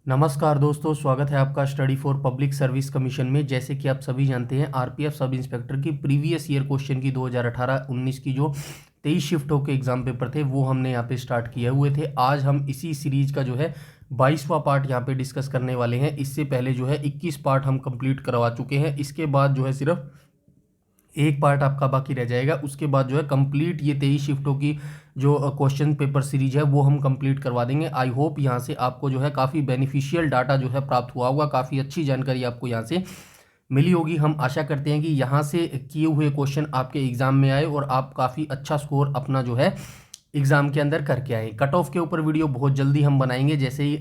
नमस्कार दोस्तों, स्वागत है आपका study for public service commission में। जैसे कि आप सभी जानते हैं, आरपीएफ सब इंस्पेक्टर की प्रीवियस ईयर क्वेश्चन की 2018-19 की जो 23 शिफ्टों के एग्जाम पेपर थे वो हमने यहाँ पे स्टार्ट किए हुए थे। आज हम इसी सीरीज का जो है 22वां पार्ट यहाँ पे डिस्कस करने वाले हैं। इससे पहले जो है 21 पार्ट हम कंप्लीट करवा चुके हैं। इसके बाद जो है सिर्फ एक पार्ट आपका बाकी रह जाएगा। उसके बाद जो है कंप्लीट ये 23 शिफ्टों की जो क्वेश्चन पेपर सीरीज है वो हम कंप्लीट करवा देंगे। आई होप यहाँ से आपको जो है काफ़ी बेनिफिशियल डाटा जो है प्राप्त हुआ होगा, काफ़ी अच्छी जानकारी आपको यहाँ से मिली होगी। हम आशा करते हैं कि यहाँ से किए हुए क्वेश्चन आपके एग्जाम में आए और आप काफ़ी अच्छा स्कोर अपना जो है एग्ज़ाम के अंदर करके आए। कट ऑफ के ऊपर वीडियो बहुत जल्दी हम बनाएंगे। जैसे ही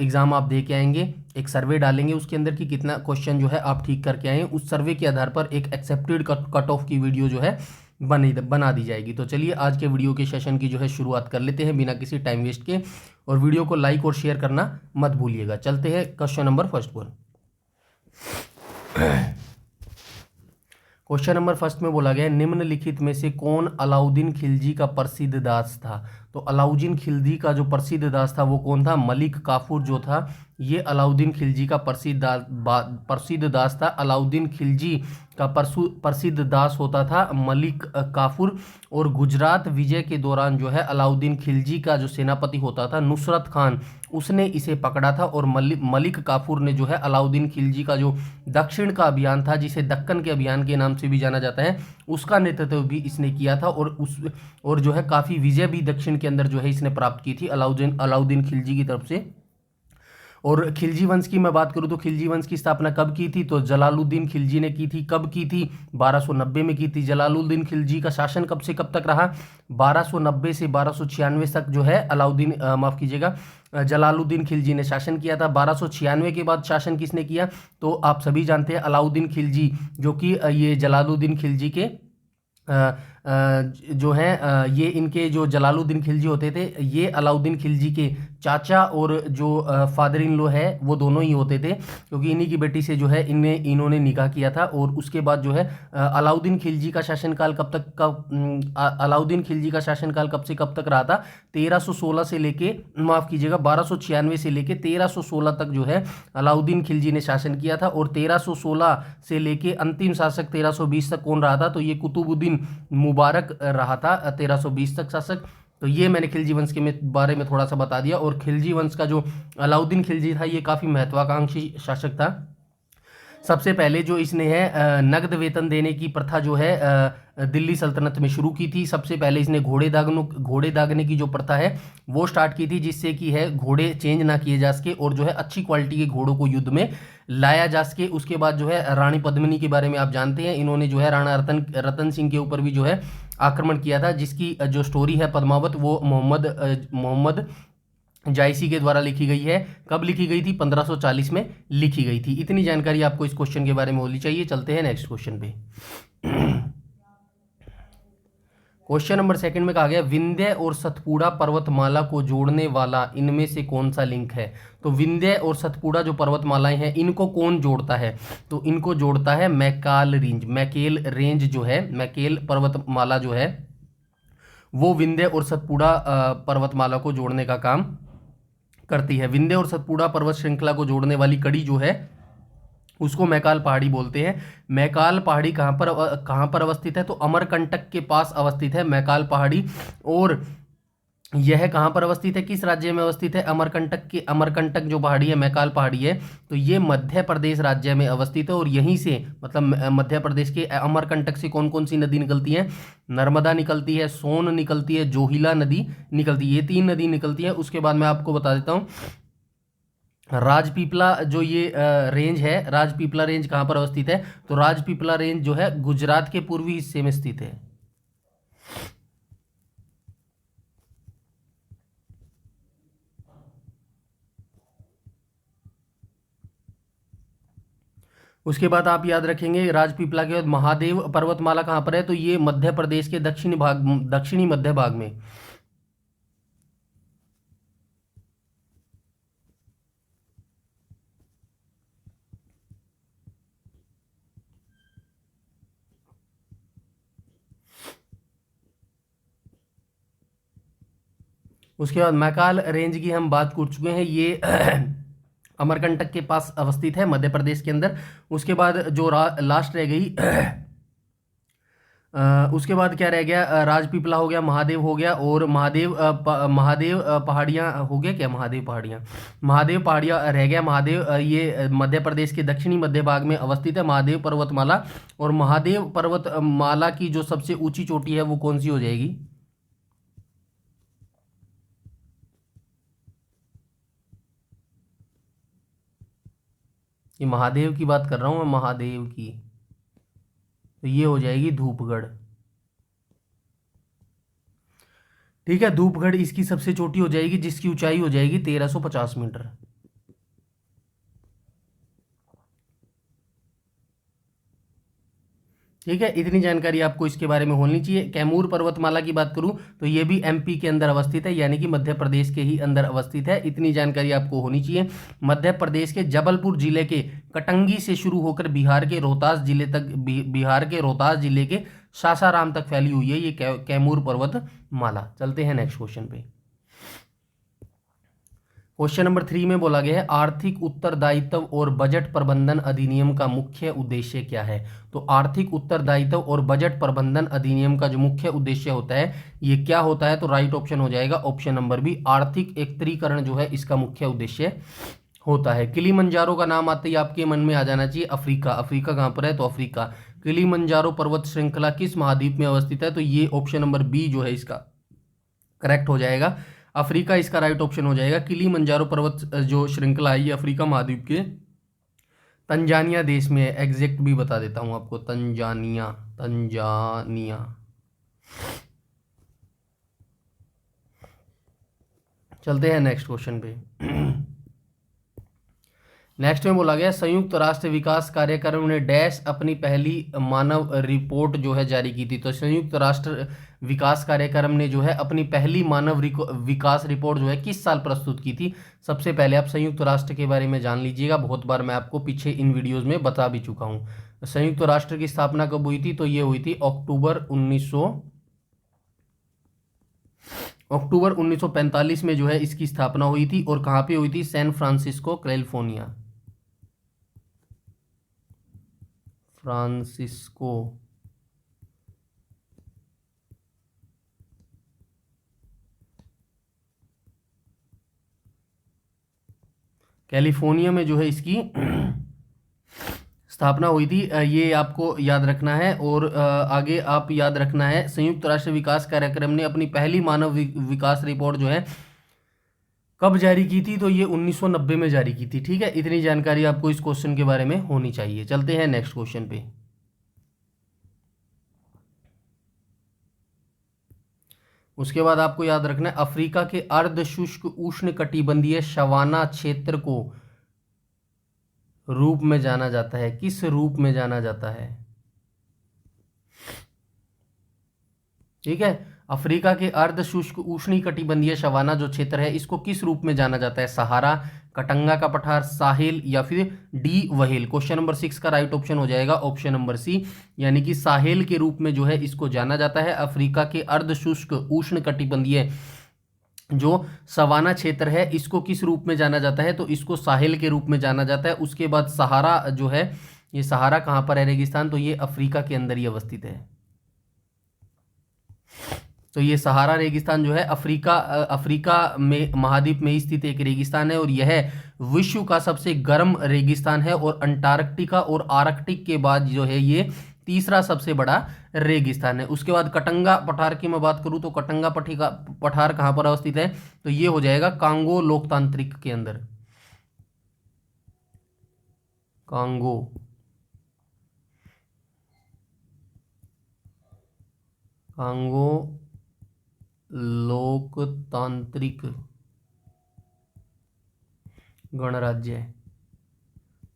एग्ज़ाम आप दे के आएंगे, एक सर्वे डालेंगे उसके अंदर कि कितना क्वेश्चन जो है आप ठीक करके आए, उस सर्वे के आधार पर एक एक्सेप्टेड कट ऑफ की वीडियो जो है बना दी जाएगी। तो चलिए आज के वीडियो के सेशन की जो है शुरुआत कर लेते हैं बिना किसी टाइम वेस्ट के। और वीडियो को लाइक और शेयर करना मत भूलिएगा। चलते हैं क्वेश्चन नंबर फर्स्ट पर। क्वेश्चन नंबर फर्स्ट में बोला गया, निम्नलिखित में से कौन अलाउद्दीन खिलजी का प्रसिद्ध दास था। तो अलाउद्दीन खिलजी का जो प्रसिद्ध दास था वो कौन था? मलिक काफूर जो था, ये अलाउद्दीन खिलजी का प्रसिद्ध दास था। अलाउद्दीन खिलजी का प्रसिद्ध दास होता था मलिक काफूर। और गुजरात विजय के दौरान जो है अलाउद्दीन खिलजी का जो सेनापति होता था नुसरत खान, उसने इसे पकड़ा था। और मलिक काफूर ने जो है अलाउद्दीन खिलजी का जो दक्षिण का अभियान था, जिसे दक्कन के अभियान के नाम से भी जाना जाता है, उसका नेतृत्व भी इसने किया था। और जो है काफ़ी विजय भी दक्षिण के अंदर जो है इसने प्राप्त की थी अलाउद्दीन खिलजी की तरफ से। और खिलजी वंश की मैं बात करूं तो खिलजी वंश की स्थापना कब की थी? तो जलालुद्दीन खिलजी ने की थी। कब की थी? 1290 में की थी। जलालुद्दीन खिलजी का शासन कब से कब तक रहा? 1290 से 1296 तक जो है माफ कीजिएगा, जलालुद्दीन खिलजी ने शासन किया था। 1296 के बाद शासन किसने किया? तो आप सभी जानते हैं अलाउद्दीन खिलजी, जो कि ये जलालुद्दीन खिलजी के जो हैं ये इनके जो जलालुद्दीन खिलजी होते थे, ये अलाउद्दीन खिलजी के चाचा और जो फादर इन लॉ है वो दोनों ही होते थे, क्योंकि इन्हीं की बेटी से जो है इन्होंने निकाह किया था। और उसके बाद जो है अलाउद्दीन खिलजी का शासनकाल अलाउद्दीन खिलजी का शासनकाल कब से कब तक रहा था? 1316 से लेके, माफ़ कीजिएगा, 1296 से लेके 1316 तक जो है अलाउद्दीन खिलजी ने शासन किया था। और 1316 से लेके अंतिम शासक 1320 तक कौन रहा था? तो ये कुतुबुद्दीन मुबारक रहा था 1320 तक शासक। तो ये मैंने खिलजी वंश के बारे में थोड़ा सा बता दिया। और खिलजी वंश का जो अलाउद्दीन खिलजी था ये काफ़ी महत्वाकांक्षी शासक था। सबसे पहले जो इसने है नगद वेतन देने की प्रथा जो है दिल्ली सल्तनत में शुरू की थी। सबसे पहले इसने घोड़े दागने की जो प्रथा है वो स्टार्ट की थी, जिससे कि है घोड़े चेंज ना किए जा सके और जो है अच्छी क्वालिटी के घोड़ों को युद्ध में लाया जा सके। उसके बाद जो है रानी पद्मिनी के बारे में आप जानते हैं, इन्होंने जो है राणा रतन सिंह के ऊपर भी जो है आक्रमण किया था, जिसकी जो स्टोरी है पद्मावत, वो मोहम्मद जायसी के द्वारा लिखी गई है। कब लिखी गई थी? 1540 में लिखी गई थी। इतनी जानकारी आपको इस क्वेश्चन के बारे में होनी चाहिए। चलते हैं नेक्स्ट क्वेश्चन पे। क्वेश्चन नंबर सेकंड में कहा गया, विंध्य और सतपुड़ा पर्वतमाला को जोड़ने वाला इनमें से कौन सा लिंक है। तो विंध्य और सतपुड़ा जो पर्वतमालाएं हैं इनको कौन जोड़ता है? तो इनको जोड़ता है मैकेल रेंज जो है, मैकेल पर्वतमाला जो है वो विंध्य और सतपुड़ा पर्वतमाला को जोड़ने का काम करती है। विंध्य और सतपुड़ा पर्वत श्रृंखला को जोड़ने वाली कड़ी जो है उसको मैकाल पहाड़ी बोलते हैं। मैकाल पहाड़ी कहाँ पर अवस्थित है? तो अमरकंटक के पास अवस्थित है मैकाल पहाड़ी। और यह कहाँ पर अवस्थित है? किस राज्य में अवस्थित है? अमरकंटक जो पहाड़ी है, मैकाल पहाड़ी है, तो ये मध्य प्रदेश राज्य में अवस्थित है। और यहीं से मतलब मध्य प्रदेश के अमरकंटक से कौन कौन सी नदी निकलती है? नर्मदा निकलती है, सोन निकलती है, जोहिला नदी निकलती है। ये 3 नदी निकलती है। उसके बाद मैं आपको बता देता हूँ, राजपीपला जो ये रेंज है, राजपीपला रेंज कहाँ पर अवस्थित है? तो राजपीपला रेंज जो है गुजरात के पूर्वी हिस्से में स्थित है। उसके बाद आप याद रखेंगे राजपीपला के बाद महादेव पर्वतमाला कहाँ पर है? तो ये मध्य प्रदेश के दक्षिणी मध्य भाग में। उसके बाद मैकाल रेंज की हम बात कर चुके हैं। ये अमरकंटक के पास अवस्थित है मध्य प्रदेश के अंदर। उसके बाद जो लास्ट रह गई उसके बाद क्या रह गया, राजपीपला हो गया, महादेव हो गया, और महादेव पहाड़ियाँ हो गया क्या, महादेव पहाड़ियाँ रह गया। महादेव ये मध्य प्रदेश के दक्षिणी मध्य भाग में अवस्थित है, महादेव पर्वतमाला। और महादेव पर्वतमाला की जो सबसे ऊंची चोटी है वो कौन सी हो जाएगी? ये महादेव की बात कर रहा हूँ मैं, महादेव की, तो ये हो जाएगी धूपगढ़। ठीक है, धूपगढ़ इसकी सबसे चोटी हो जाएगी, जिसकी ऊंचाई हो जाएगी 1350 मीटर। ठीक है, इतनी जानकारी आपको इसके बारे में होनी चाहिए। कैमूर पर्वतमाला की बात करूं तो ये भी एमपी के अंदर अवस्थित है, यानी कि मध्य प्रदेश के ही अंदर अवस्थित है। इतनी जानकारी आपको होनी चाहिए। मध्य प्रदेश के जबलपुर जिले के कटंगी से शुरू होकर बिहार के रोहतास जिले तक, बिहार के रोहतास जिले के सासाराम तक फैली हुई है ये कैमूर पर्वतमाला। चलते हैं नेक्स्ट क्वेश्चन पे। क्वेश्चन नंबर 3 में बोला गया है आर्थिक उत्तरदायित्व और बजट प्रबंधन अधिनियम का मुख्य उद्देश्य क्या है? तो आर्थिक उत्तरदायित्व और बजट प्रबंधन अधिनियम का जो मुख्य उद्देश्य होता है ये क्या होता है? तो राइट ऑप्शन हो जाएगा ऑप्शन नंबर बी, आर्थिक एकत्रीकरण जो है इसका मुख्य उद्देश्य होता है। किलिमंजारो का नाम आते ही आपके मन में आ जाना चाहिए अफ्रीका। अफ्रीका कहाँ पर है? तो अफ्रीका। किलिमंजारो पर्वत श्रृंखला किस महाद्वीप में अवस्थित है? तो ये ऑप्शन नंबर बी जो है इसका करेक्ट हो जाएगा। अफ्रीका इसका राइट ऑप्शन हो जाएगा। किलिमंजारो पर्वत जो श्रृंखला है ये अफ्रीका महाद्वीप के तंजानिया देश में है। एग्जैक्ट भी बता देता हूं आपको, तंजानिया। चलते हैं नेक्स्ट क्वेश्चन पे। नेक्स्ट में बोला गया संयुक्त राष्ट्र विकास कार्यक्रम ने डैश अपनी पहली मानव रिपोर्ट जो है जारी की थी। तो संयुक्त राष्ट्र विकास कार्यक्रम ने जो है अपनी पहली मानव विकास रिपोर्ट जो है किस साल प्रस्तुत की थी? सबसे पहले आप संयुक्त राष्ट्र के बारे में जान लीजिएगा, बहुत बार मैं आपको पीछे इन वीडियोज में बता भी चुका हूँ। संयुक्त राष्ट्र की स्थापना कब हुई थी? तो ये हुई थी अक्टूबर 1945 में जो है इसकी स्थापना हुई थी। और कहाँ पे हुई थी? San Francisco, California. कैलिफोर्निया में जो है इसकी स्थापना हुई थी। ये आपको याद रखना है। और आगे आप याद रखना है संयुक्त राष्ट्र विकास कार्यक्रम ने अपनी पहली मानव विकास रिपोर्ट जो है कब जारी की थी? तो ये 1990 में जारी की थी। ठीक है, इतनी जानकारी आपको इस क्वेश्चन के बारे में होनी चाहिए। चलते हैं नेक्स्ट क्वेश्चन पे। उसके बाद आपको याद रखना है अफ्रीका के अर्ध शुष्क उष्ण कटिबंधीय सवाना क्षेत्र को रूप में जाना जाता है। किस रूप में जाना जाता है? ठीक है, अफ्रीका के अर्ध शुष्क उष्णी कटिबंधीय सवाना जो क्षेत्र है इसको किस रूप में जाना जाता है? सहारा, कटंगा का पठार, साहिल या फिर डी वहेल। क्वेश्चन नंबर 6 का राइट ऑप्शन हो जाएगा ऑप्शन नंबर सी, यानी कि साहिल के रूप में जो है इसको जाना जाता है। अफ्रीका के अर्ध शुष्क उष्ण कटिबंधीय जो सवाना क्षेत्र है इसको किस रूप में जाना जाता है? तो इसको साहिल के रूप में जाना जाता है। उसके बाद सहारा जो है, ये सहारा कहाँ पर है रेगिस्तान? तो ये अफ्रीका के अंदर ही अवस्थित है। तो ये सहारा रेगिस्तान जो है अफ्रीका में महाद्वीप में स्थित एक रेगिस्तान है और यह विश्व का सबसे गर्म रेगिस्तान है। और अंटार्कटिका और आर्कटिक के बाद जो है ये तीसरा सबसे बड़ा रेगिस्तान है। उसके बाद कटंगा पठार की मैं बात करूं तो कटंगा पठार कहाँ पर अवस्थित है? तो ये हो जाएगा कांगो लोकतांत्रिक के अंदर। कांगो लोकतांत्रिक गणराज्य,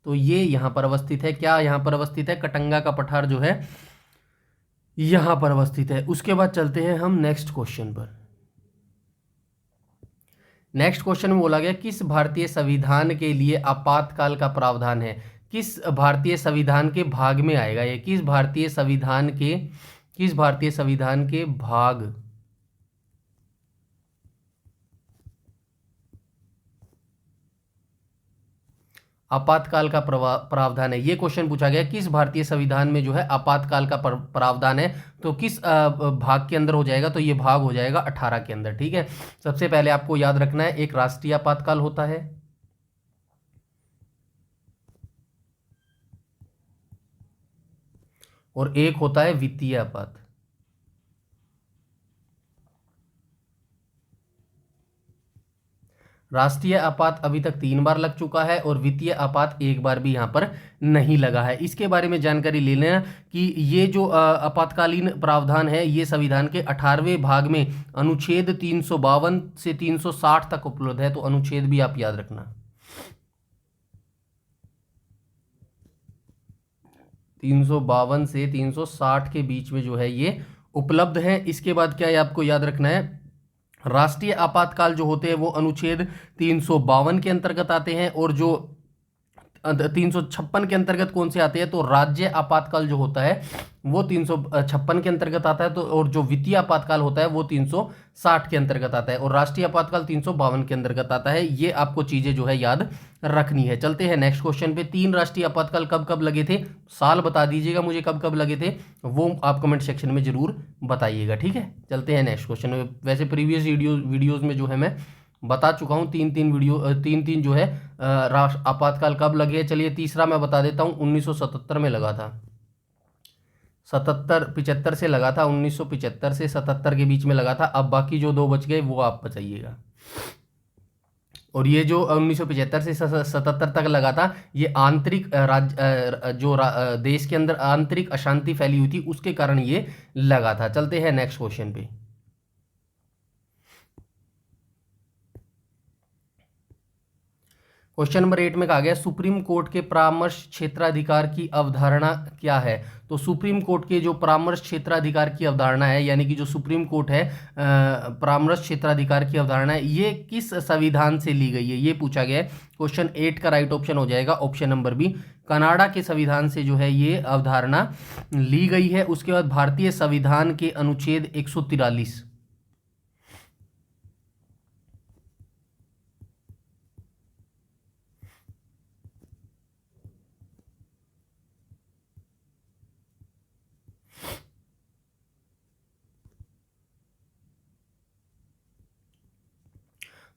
तो ये यहां पर अवस्थित है। क्या यहां पर अवस्थित है? कटंगा का पठार जो है यहां पर अवस्थित है। उसके बाद चलते हैं हम नेक्स्ट क्वेश्चन पर। नेक्स्ट क्वेश्चन में बोला गया किस भारतीय संविधान के लिए आपातकाल का प्रावधान है? किस भारतीय संविधान के भाग में आएगा ये? किस भारतीय संविधान के भाग आपातकाल का प्रावधान है। ये क्वेश्चन पूछा गया किस भारतीय संविधान में जो है आपातकाल का प्रावधान है, तो किस भाग के अंदर हो जाएगा, तो ये भाग हो जाएगा 18 के अंदर। ठीक है, सबसे पहले आपको याद रखना है एक राष्ट्रीय आपातकाल होता है और एक होता है वित्तीय आपात। राष्ट्रीय आपात अभी तक 3 बार लग चुका है और वित्तीय आपात एक बार भी यहाँ पर नहीं लगा है। इसके बारे में जानकारी ले लेना कि ये जो आपातकालीन प्रावधान है ये संविधान के 18वें भाग में अनुच्छेद 352 से 360 तक उपलब्ध है, तो अनुच्छेद भी आप याद रखना। 352 से 360 के बीच में जो है ये उपलब्ध है। इसके बाद क्या है आपको याद रखना है, राष्ट्रीय आपातकाल जो होते हैं वो अनुच्छेद 352 के अंतर्गत आते हैं और जो 356 के अंतर्गत कौन से आते हैं, तो राज्य आपातकाल जो होता है वो 356 के अंतर्गत आता है, तो और जो वित्तीय आपातकाल होता है वो 360 के अंतर्गत आता है और राष्ट्रीय आपातकाल 352 के अंतर्गत आता है। ये आपको चीजें जो है याद रखनी है। चलते हैं नेक्स्ट क्वेश्चन पे। 3 राष्ट्रीय आपातकाल कब कब लगे थे, साल बता दीजिएगा मुझे कब कब लगे थे, वो आप कमेंट सेक्शन में जरूर बताइएगा। ठीक है, चलते हैं नेक्स्ट क्वेश्चन में। वैसे प्रीवियस वीडियोज में जो है मैं बता चुका हूँ, तीन जो है आपातकाल कब लगे। चलिए तीसरा मैं बता देता हूँ, 1977 में लगा था। 75 से लगा था, 1975 से 77 के बीच में लगा था। अब बाकी जो 2 बच गए वो आप बचाइएगा। और ये जो 1975 से 77 तक लगा था, ये आंतरिक देश के अंदर आंतरिक अशांति फैली हुई थी, उसके कारण ये लगा था। चलते हैं नेक्स्ट क्वेश्चन पे। क्वेश्चन नंबर 8 में कहा गया सुप्रीम कोर्ट के परामर्श क्षेत्राधिकार की अवधारणा क्या है। तो सुप्रीम कोर्ट के जो परामर्श क्षेत्राधिकार की अवधारणा है, यानी कि जो सुप्रीम कोर्ट है परामर्श क्षेत्राधिकार की अवधारणा है, ये किस संविधान से ली गई है, ये पूछा गया है। क्वेश्चन 8 का राइट ऑप्शन हो जाएगा ऑप्शन नंबर बी, कनाडा के संविधान से जो है ये अवधारणा ली गई है। उसके बाद भारतीय संविधान के अनुच्छेद 143,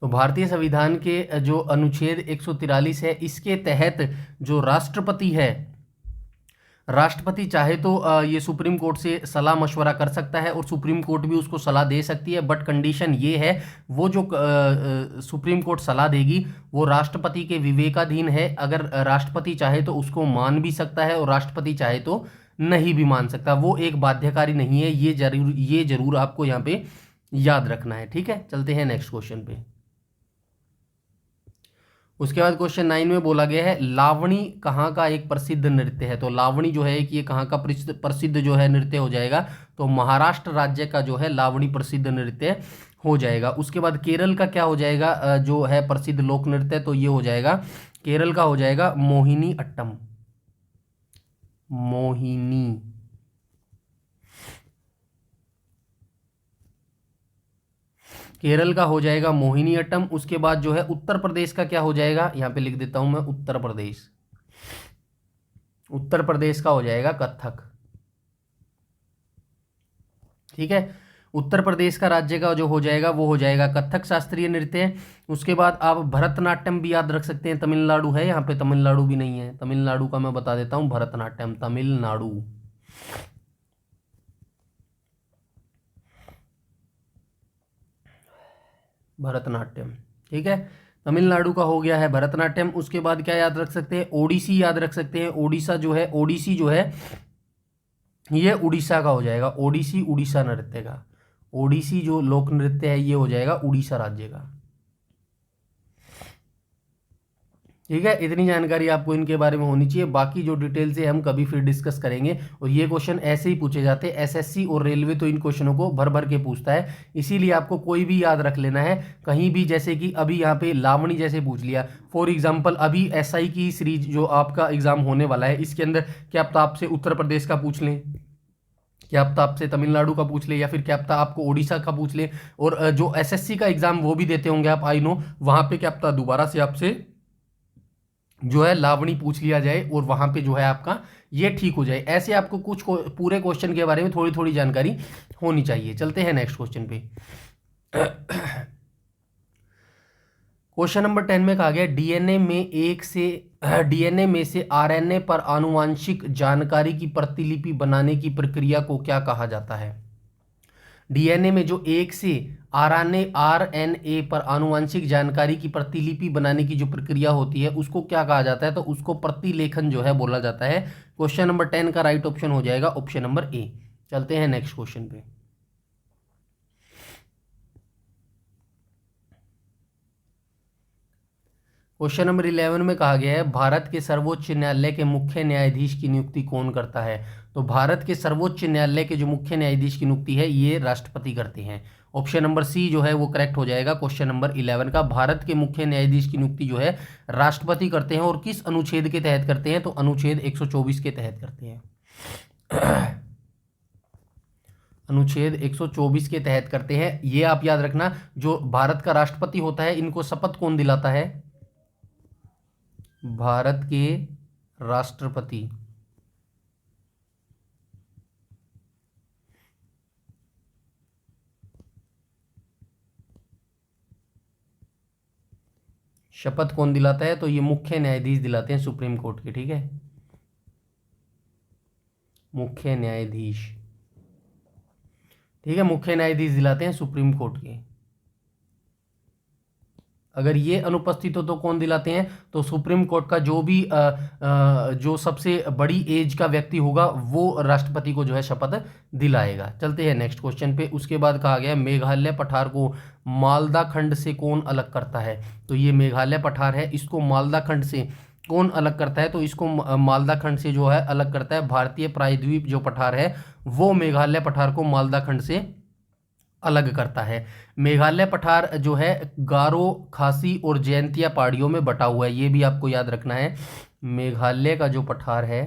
तो भारतीय संविधान के जो अनुच्छेद 143 है, इसके तहत जो राष्ट्रपति है, राष्ट्रपति चाहे तो ये सुप्रीम कोर्ट से सलाह मशवरा कर सकता है और सुप्रीम कोर्ट भी उसको सलाह दे सकती है। बट कंडीशन ये है, वो जो सुप्रीम कोर्ट सलाह देगी वो राष्ट्रपति के विवेकाधीन है। अगर राष्ट्रपति चाहे तो उसको मान भी सकता है और राष्ट्रपति चाहे तो नहीं भी मान सकता। वो एक बाध्यकारी नहीं है, ये जरूर आपको यहाँ पे याद रखना है। ठीक है, चलते हैं नेक्स्ट क्वेश्चन पे। उसके बाद क्वेश्चन 9 में बोला गया है लावणी कहाँ का एक प्रसिद्ध नृत्य है। तो लावणी जो है कि ये कहाँ का प्रसिद्ध जो है नृत्य हो जाएगा, तो महाराष्ट्र राज्य का जो है लावणी प्रसिद्ध नृत्य हो जाएगा। उसके बाद केरल का क्या हो जाएगा जो है प्रसिद्ध लोक नृत्य, तो ये हो जाएगा केरल का हो जाएगा मोहिनी अट्टम। मोहिनी केरल का हो जाएगा मोहिनी अट्टम। उसके बाद जो है उत्तर प्रदेश का क्या हो जाएगा, यहाँ पे लिख देता हूं मैं उत्तर प्रदेश। उत्तर प्रदेश का हो जाएगा कथक। ठीक है, उत्तर प्रदेश का राज्य का जो हो जाएगा वो हो जाएगा कथक शास्त्रीय नृत्य। उसके बाद आप भरतनाट्यम भी याद रख सकते हैं, तमिलनाडु है, यहाँ पे तमिलनाडु भी नहीं है। तमिलनाडु का मैं बता देता हूँ, भरतनाट्यम तमिलनाडु। भरतनाट्यम, ठीक है, तमिलनाडु का हो गया है भरतनाट्यम। उसके बाद क्या याद रख सकते हैं, ओडिसी याद रख सकते हैं। ओडिशा जो है, ओडिसी जो है ये उड़ीसा का हो जाएगा। ओडिसी उड़ीसा नृत्य का, ओडिसी जो लोक नृत्य है ये हो जाएगा उड़ीसा राज्य का। ठीक है, इतनी जानकारी आपको इनके बारे में होनी चाहिए। बाकी जो डिटेल से हम कभी फिर डिस्कस करेंगे। और ये क्वेश्चन ऐसे ही पूछे जाते हैं, एसएससी और रेलवे तो इन क्वेश्चनों को भर भर के पूछता है, इसीलिए आपको कोई भी याद रख लेना है कहीं भी। जैसे कि अभी यहाँ पे लावणी जैसे पूछ लिया फॉर एग्जाम्पल, अभी एसआई की सीरीज जो आपका एग्जाम होने वाला है इसके अंदर क्या पता आपसे उत्तर प्रदेश का पूछ लें, क्या पता आपसे तमिलनाडु का पूछ ले, या फिर क्या पता आपको ओडिशा का पूछ ले। और जो एसएससी का एग्जाम वो भी देते होंगे आप, आई नो, वहाँ पे क्या पता दोबारा से आपसे जो है लावणी पूछ लिया जाए और वहाँ पे जो है आपका ये ठीक हो जाए। ऐसे आपको कुछ पूरे क्वेश्चन के बारे में थोड़ी थोड़ी जानकारी होनी चाहिए। चलते हैं नेक्स्ट क्वेश्चन पे। क्वेश्चन नंबर 10 में कहा गया डीएनए में से आरएनए पर आनुवांशिक जानकारी की प्रतिलिपि बनाने की प्रक्रिया को क्या कहा जाता है। डीएनए में जो एक से आरएनए पर आनुवांशिक जानकारी की प्रतिलिपि बनाने की जो प्रक्रिया होती है उसको क्या कहा जाता है, तो उसको प्रतिलेखन जो है बोला जाता है। क्वेश्चन नंबर 10 का राइट ऑप्शन हो जाएगा ऑप्शन नंबर ए। चलते हैं नेक्स्ट क्वेश्चन पे। क्वेश्चन नंबर 11 में कहा गया है भारत के सर्वोच्च न्यायालय के मुख्य न्यायाधीश की नियुक्ति कौन करता है। तो भारत के सर्वोच्च न्यायालय के जो मुख्य न्यायाधीश की नियुक्ति है ये राष्ट्रपति करते हैं। ऑप्शन नंबर सी जो है वो करेक्ट हो जाएगा क्वेश्चन नंबर 11 का। भारत के मुख्य न्यायाधीश की नियुक्ति जो है राष्ट्रपति करते हैं। और किस अनुच्छेद के तहत करते हैं, तो अनुच्छेद 124 के तहत करते हैं। अनुच्छेद 124 के तहत करते हैं। ये आप याद रखना, जो भारत का राष्ट्रपति होता है इनको शपथ कौन दिलाता है, भारत के राष्ट्रपति। शपथ कौन दिलाता है, तो ये मुख्य न्यायाधीश दिलाते हैं सुप्रीम कोर्ट के। ठीक है, मुख्य न्यायाधीश। ठीक है, मुख्य न्यायाधीश दिलाते हैं सुप्रीम कोर्ट के। अगर ये अनुपस्थित हो तो कौन दिलाते हैं, तो सुप्रीम कोर्ट का जो भी जो सबसे बड़ी एज का व्यक्ति होगा वो राष्ट्रपति को जो है शपथ दिलाएगा। चलते हैं नेक्स्ट क्वेश्चन पे। उसके बाद कहा गया मेघालय पठार को मालदा खंड से कौन अलग करता है। तो ये मेघालय पठार है, इसको मालदा खंड से कौन अलग करता है, तो इसको मालदा खंड से जो है अलग करता है भारतीय प्रायद्वीप जो पठार है वो मेघालय पठार को मालदा खंड से अलग करता है। मेघालय पठार जो है गारो, खासी और जयंतिया पहाड़ियों में बटा हुआ है, ये भी आपको याद रखना है। मेघालय का जो पठार है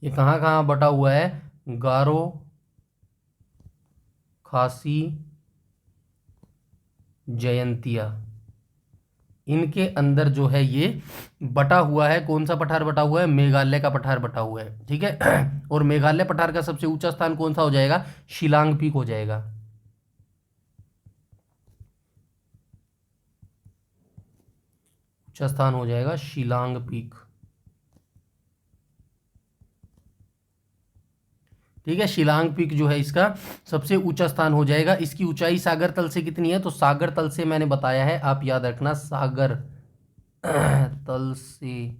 ये कहाँ कहाँ बटा हुआ है, गारो, खासी, जयंतिया, इनके अंदर जो है ये बटा हुआ है। कौन सा पठार बटा हुआ है, मेघालय का पठार बटा हुआ है। ठीक है, और मेघालय पठार का सबसे ऊंचा स्थान कौन सा हो जाएगा, शिलांग पीक हो जाएगा। ऊंचा स्थान हो जाएगा शिलांग पीक। ठीक है, शिलांग पीक जो है इसका सबसे ऊंचा स्थान हो जाएगा। इसकी ऊंचाई सागर तल से कितनी है, तो सागर तल से मैंने बताया है, आप याद रखना, सागर तल से,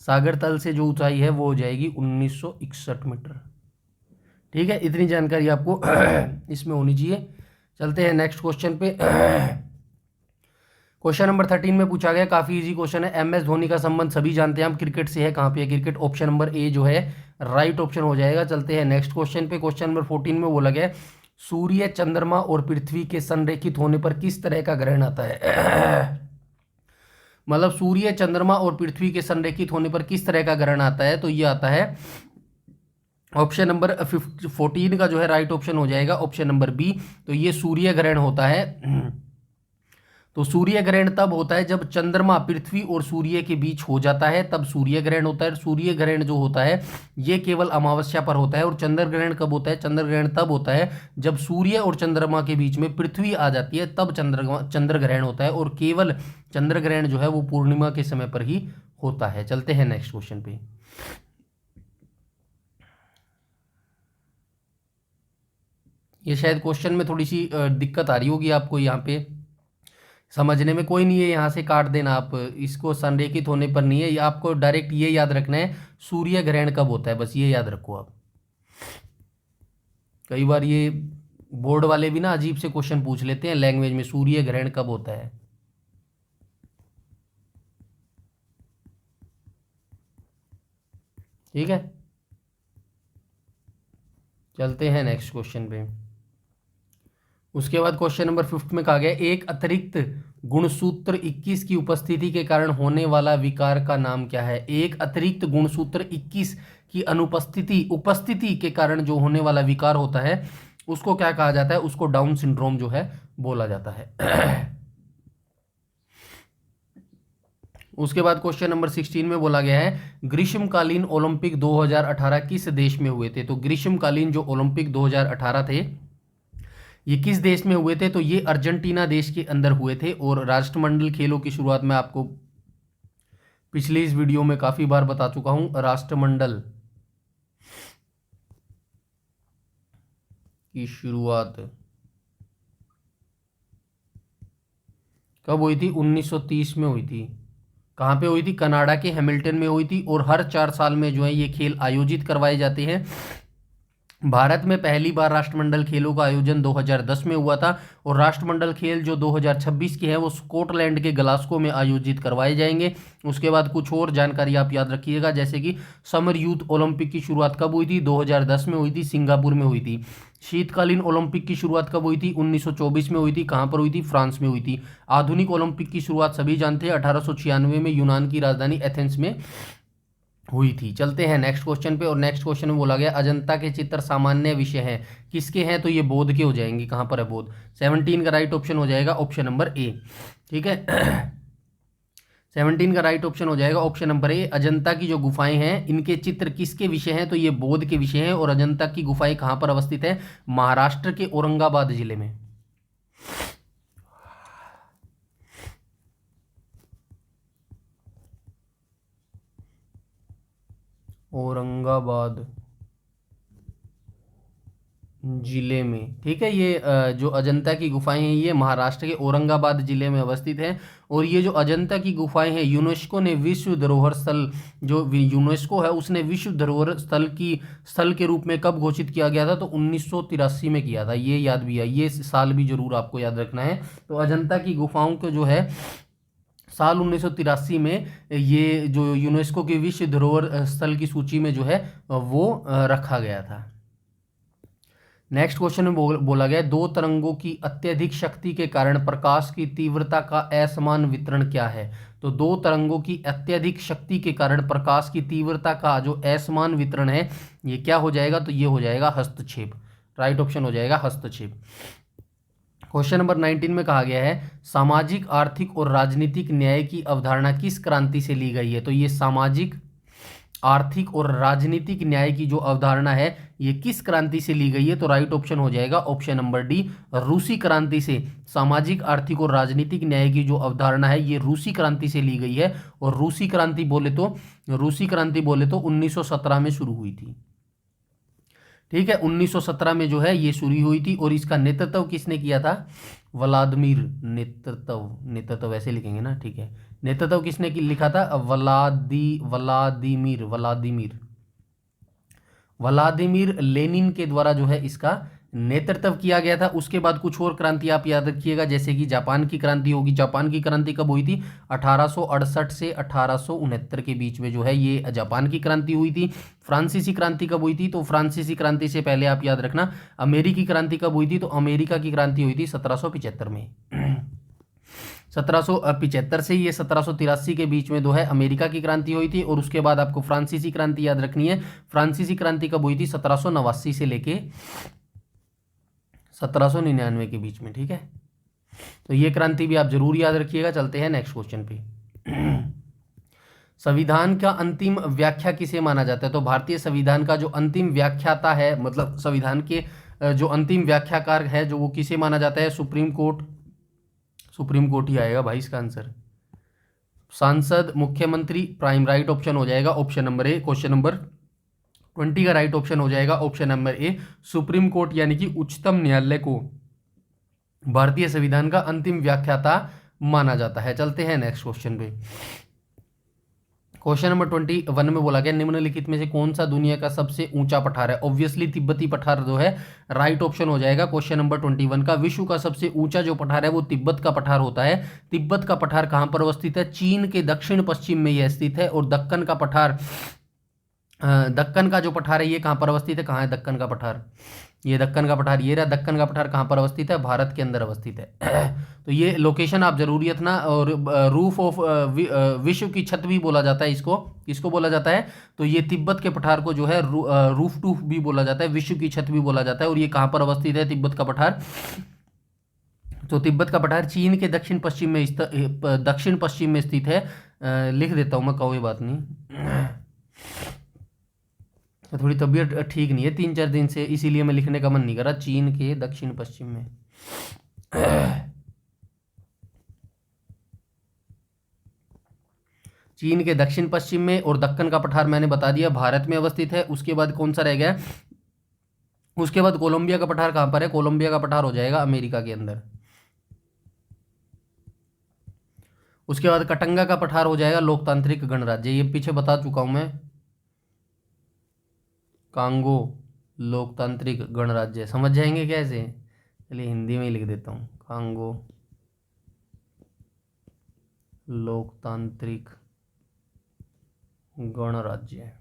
सागर तल से जो ऊंचाई है वो हो जाएगी 1961 मीटर। ठीक है, इतनी जानकारी आपको इसमें होनी चाहिए। चलते हैं नेक्स्ट क्वेश्चन पे। क्वेश्चन नंबर 13 में पूछा गया, काफी इजी क्वेश्चन है। एम एस धोनी का संबंध सभी जानते हैं हम क्रिकेट से है, कहाँ पे है क्रिकेट, ऑप्शन नंबर ए जो है राइट ऑप्शन हो जाएगा। चलते हैं नेक्स्ट क्वेश्चन पे। क्वेश्चन नंबर 14 में बोला गया सूर्य, चंद्रमा और पृथ्वी के संरेखित होने पर किस तरह का ग्रहण आता है। मतलब सूर्य, चंद्रमा और पृथ्वी के संरेखित होने पर किस तरह का ग्रहण आता है, तो ये आता है ऑप्शन नंबर 14 का जो है राइट ऑप्शन हो जाएगा ऑप्शन नंबर बी। तो ये सूर्य ग्रहण होता है। तो सूर्य ग्रहण तब होता है जब चंद्रमा पृथ्वी और सूर्य के बीच हो जाता है, तब सूर्य ग्रहण होता है। सूर्य ग्रहण जो होता है ये केवल अमावस्या पर होता है। और चंद्र ग्रहण कब होता है, चंद्र ग्रहण तब होता है जब सूर्य और चंद्रमा के बीच में पृथ्वी आ जाती है, तब चंद्र ग्रहण होता है। और केवल चंद्र ग्रहण जो है वो पूर्णिमा के समय पर ही होता है। चलते हैं नेक्स्ट क्वेश्चन पे। ये शायद क्वेश्चन में थोड़ी सी दिक्कत आ रही होगी आपको यहाँ पे समझने में, कोई नहीं है, यहाँ से काट देना आप, इसको संरेखित होने पर नहीं है, आपको डायरेक्ट ये याद रखना है सूर्य ग्रहण कब होता है, बस ये याद रखो आप। कई बार ये बोर्ड वाले भी ना अजीब से क्वेश्चन पूछ लेते हैं लैंग्वेज में, सूर्य ग्रहण कब होता है। ठीक है, चलते हैं नेक्स्ट क्वेश्चन पे। उसके बाद क्वेश्चन नंबर 5 में कहा गया एक अतिरिक्त गुणसूत्र 21 की उपस्थिति के कारण होने वाला विकार का नाम क्या है। एक अतिरिक्त गुणसूत्र 21 की उपस्थिति के कारण जो होने वाला विकार होता है उसको क्या कहा जाता है, उसको डाउन सिंड्रोम जो है बोला जाता है। उसके बाद क्वेश्चन नंबर 16 में बोला गया है ग्रीष्मकालीन ओलंपिक 2018 किस देश में हुए थे। तो ग्रीष्मकालीन जो ओलंपिक 2018 थे ये किस देश में हुए थे, तो ये अर्जेंटीना देश के अंदर हुए थे। और राष्ट्रमंडल खेलों की शुरुआत मैं आपको पिछले इस वीडियो में काफी बार बता चुका हूं। राष्ट्रमंडल की शुरुआत कब हुई थी, 1930 में हुई थी। कहाँ पे हुई थी, कनाडा के हैमिल्टन में हुई थी। और हर 4 साल में जो है ये खेल आयोजित करवाए जाते हैं। भारत में पहली बार राष्ट्रमंडल खेलों का आयोजन 2010 में हुआ था। और राष्ट्रमंडल खेल जो 2026 के हैं वो स्कॉटलैंड के ग्लासगो में आयोजित करवाए जाएंगे। उसके बाद कुछ और जानकारी आप याद रखिएगा, जैसे कि समर यूथ ओलंपिक की शुरुआत कब हुई थी, 2010 में हुई थी, सिंगापुर में हुई थी। शीतकालीन ओलंपिक की शुरुआत कब हुई थी, 1924 में हुई थी। कहाँ पर हुई थी, फ्रांस में हुई थी। आधुनिक ओलंपिक की शुरुआत सभी जानते हैं 1896 में यूनान की राजधानी एथेंस में हुई थी। चलते हैं नेक्स्ट क्वेश्चन पे। और नेक्स्ट क्वेश्चन में बोला गया अजंता के चित्र सामान्य विषय हैं, किसके हैं, तो ये बोध के हो जाएंगे। कहाँ पर है बोध, 17 का राइट ऑप्शन हो जाएगा ऑप्शन नंबर ए। ठीक है 17 का राइट ऑप्शन हो जाएगा ऑप्शन नंबर ए। अजंता की जो गुफाएं हैं इनके चित्र किसके विषय हैं, तो ये बोध के विषय हैं। और अजंता की गुफाएं कहाँ पर अवस्थित है, महाराष्ट्र के औरंगाबाद जिले में। औरंगाबाद जिले में। ठीक है, ये जो अजंता की गुफाएं हैं ये महाराष्ट्र के औरंगाबाद जिले में अवस्थित है। और ये जो अजंता की गुफाएं हैं यूनेस्को ने विश्व धरोहर स्थल, जो यूनेस्को है उसने विश्व धरोहर स्थल के रूप में कब घोषित किया गया था, तो 1983 में किया था। ये याद भी है, ये साल भी जरूर आपको याद रखना है। तो अजंता की गुफाओं को जो है साल 1983 में ये जो यूनेस्को के विश्व धरोहर स्थल की सूची में जो है वो रखा गया था। नेक्स्ट क्वेश्चन में बोला गया दो तरंगों की अत्यधिक शक्ति के कारण प्रकाश की तीव्रता का असमान वितरण क्या है। तो दो तरंगों की अत्यधिक शक्ति के कारण प्रकाश की तीव्रता का जो असमान वितरण है ये क्या हो जाएगा, तो ये हो जाएगा हस्तक्षेप। राइट ऑप्शन हो जाएगा हस्तक्षेप। क्वेश्चन नंबर 19 में कहा गया है सामाजिक आर्थिक और राजनीतिक न्याय की अवधारणा किस क्रांति से ली गई है। तो ये सामाजिक आर्थिक और राजनीतिक न्याय की जो अवधारणा है ये किस क्रांति से ली गई है, तो राइट ऑप्शन हो जाएगा ऑप्शन नंबर डी, रूसी क्रांति से। सामाजिक आर्थिक और राजनीतिक न्याय की जो अवधारणा है ये रूसी क्रांति से ली गई है। और रूसी क्रांति बोले तो 1917 में शुरू हुई थी। ठीक है 1917 में जो है ये शुरू हुई थी। और इसका नेतृत्व किसने किया था, व्लादिमीर, नेतृत्व ऐसे लिखेंगे ना, ठीक है, नेतृत्व किसने लिखा था, व्लादिमीर लेनिन के द्वारा जो है इसका नेतृत्व किया गया था। उसके बाद कुछ और क्रांति आप याद रखिएगा, जैसे कि जापान की क्रांति होगी। जापान की क्रांति कब हुई थी, 1868 से 1869 के बीच में जो है ये जापान की क्रांति हुई थी। फ्रांसीसी क्रांति कब हुई थी, तो फ्रांसीसी क्रांति से पहले आप याद रखना अमेरिकी क्रांति कब हुई थी, तो अमेरिका की क्रांति हुई थी 1775 में। 1775 से ये 1783 के बीच में जो है अमेरिका की क्रांति हुई थी। और उसके बाद आपको फ्रांसीसी क्रांति याद रखनी है। फ्रांसीसी क्रांति कब हुई थी, 1789 से लेके 1799 के बीच में। ठीक है, तो ये क्रांति भी आप जरूर याद रखिएगा। चलते हैं नेक्स्ट क्वेश्चन पे। संविधान का अंतिम व्याख्या किसे माना जाता है। तो भारतीय संविधान का जो अंतिम व्याख्याता है, मतलब संविधान के जो अंतिम व्याख्याकार है जो वो किसे माना जाता है, सुप्रीम कोर्ट ही आएगा भाई इसका आंसर। सांसद, मुख्यमंत्री, प्राइम। राइट ऑप्शन हो जाएगा option number A. Question number 20 का राइट ऑप्शन हो जाएगा option number A. Supreme court यानी कि उच्चतम न्यायालय को भारतीय संविधान का अंतिम व्याख्याता माना जाता है। चलते हैं नेक्स्ट क्वेश्चन पे। क्वेश्चन नंबर 21 में बोला गया निम्नलिखित में से कौन सा दुनिया का सबसे ऊंचा पठार है। ऑब्वियसली तिब्बती पठार जो है राइट ऑप्शन हो जाएगा क्वेश्चन नंबर 21 का। विश्व का सबसे ऊंचा जो पठार है वो तिब्बत का पठार होता है। तिब्बत का पठार कहां पर अवस्थित है, चीन के दक्षिण पश्चिम में यह स्थित है। और दक्कन का जो पठार है ये कहां पर अवस्थित है, कहां है दक्कन का पठार, ये दक्कन का पठार, ये रहा दक्कन का पठार कहाँ पर अवस्थित है, भारत के अंदर अवस्थित है। तो ये लोकेशन आप जरूरी रखना। और रूफ ऑफ विश्व की छत भी बोला जाता है इसको, किसको बोला जाता है, तो ये तिब्बत के पठार को जो है रूफ टूफ भी बोला जाता है, विश्व की छत भी बोला जाता है। और ये कहाँ पर अवस्थित है तिब्बत का पठार, तो तिब्बत का पठार चीन के दक्षिण पश्चिम में दक्षिण पश्चिम में स्थित है। लिख देता हूँ मैं, कोई बात नहीं, थोड़ी तबीयत ठीक नहीं है 3-4 दिन से, इसीलिए मैं लिखने का मन नहीं कर रहा। चीन के दक्षिण पश्चिम में चीन के दक्षिण पश्चिम में, और दक्कन का पठार मैंने बता दिया भारत में अवस्थित है। उसके बाद कौन सा रह गया, उसके बाद कोलंबिया का पठार कहाँ पर है, कोलंबिया का पठार हो जाएगा अमेरिका के अंदर। उसके बाद कटंगा का पठार हो जाएगा लोकतांत्रिक गणराज्य, ये पीछे बता चुका हूं मैं, कांगो लोकतांत्रिक गणराज्य। समझ जाएंगे कैसे, चलिए हिंदी में ही लिख देता हूँ, कांगो लोकतांत्रिक गणराज्य।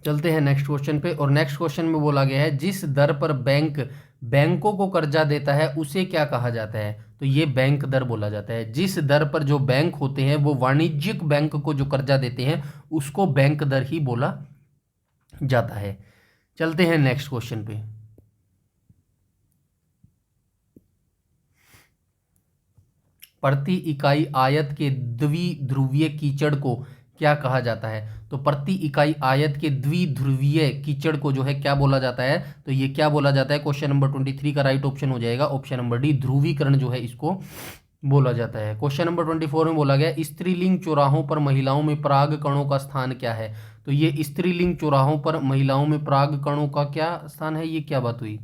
चलते हैं नेक्स्ट क्वेश्चन पे, और नेक्स्ट क्वेश्चन में बोला गया है जिस दर पर बैंकों को कर्जा देता है उसे क्या कहा जाता है, तो ये बैंक दर बोला जाता है। जिस दर पर जो बैंक होते हैं वो वाणिज्यिक बैंक को जो कर्जा देते हैं उसको बैंक दर ही बोला जाता है। चलते हैं नेक्स्ट क्वेश्चन पे, प्रति इकाई आयत के द्विध्रुवीय कीचड़ को क्या कहा जाता है, तो प्रति इकाई आयत के द्विध्रुवीय कीचड़ को जो है क्या बोला जाता है, तो ये क्या बोला जाता है, क्वेश्चन नंबर 23 का राइट ऑप्शन हो जाएगा ऑप्शन नंबर डी, ध्रुवीकरण जो है इसको बोला जाता है। क्वेश्चन नंबर 24 में बोला गया स्त्रीलिंग चौराहों पर महिलाओं में पराग कणों का स्थान क्या है, तो ये स्त्रीलिंग चौराहों पर महिलाओं में पराग कणों का क्या स्थान है, ये क्या बात हुई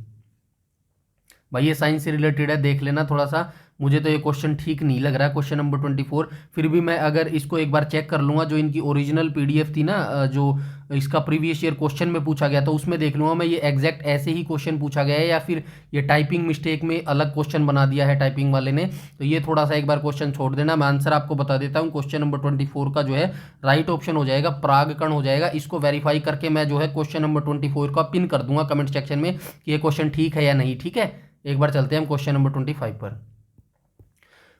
भाई, ये साइंस से रिलेटेड है, देख लेना थोड़ा सा। मुझे तो ये क्वेश्चन ठीक नहीं लग रहा है क्वेश्चन नंबर 24, फिर भी मैं अगर इसको एक बार चेक कर लूँगा, जो इनकी ओरिजिनल पीडीएफ थी ना, जो इसका प्रीवियस ईयर क्वेश्चन में पूछा गया था उसमें देख लूँगा मैं ये एग्जैक्ट ऐसे ही क्वेश्चन पूछा गया है या फिर ये टाइपिंग मिस्टेक में अलग क्वेश्चन बना दिया है टाइपिंग वाले ने। तो ये थोड़ा सा एक बार क्वेश्चन छोड़ देना, मैं आंसर आपको बता देता हूँ। क्वेश्चन नंबर 24 का जो है राइट ऑप्शन हो जाएगा परागकण हो जाएगा। इसको वेरीफाई करके मैं जो है क्वेश्चन नंबर 24 का पिन कर दूंगा कमेंट सेक्शन में कि ये क्वेश्चन ठीक है या नहीं, ठीक है। एक बार चलते हैं हम क्वेश्चन नंबर 25 पर।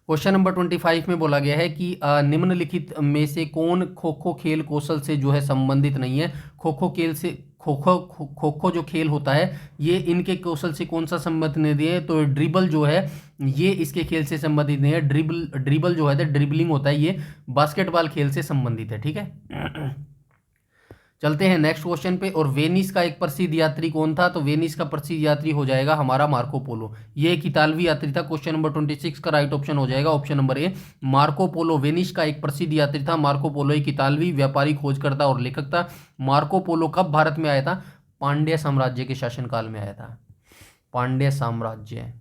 क्वेश्चन नंबर 25 में बोला गया है कि निम्नलिखित में से कौन खो खो खेल कौशल से जो है संबंधित नहीं है। खो खो खेल से खो खो जो खेल होता है ये इनके कौशल से कौन सा संबंधित नहीं है, तो ड्रिबल जो है ये इसके खेल से संबंधित नहीं है। ड्रिबल जो है ड्रिबलिंग होता है ये बास्केटबॉल खेल से संबंधित है, ठीक है। चलते हैं नेक्स्ट क्वेश्चन पे, और वेनिस का एक प्रसिद्ध यात्री कौन था, तो वेनिस का प्रसिद्ध यात्री हो जाएगा हमारा मार्को पोलो। ये एक इतालवी यात्री था। क्वेश्चन नंबर 26 का राइट ऑप्शन हो जाएगा option number A, Marco Polo Venice का एक प्रसिद्ध यात्री था। मार्को पोलो एक इतालवी व्यापारी, खोजकर्ता और लेखक था। मार्को पोलो कब भारत में आया था, पांड्य साम्राज्य के शासनकाल में आया था, पांड्य साम्राज्य।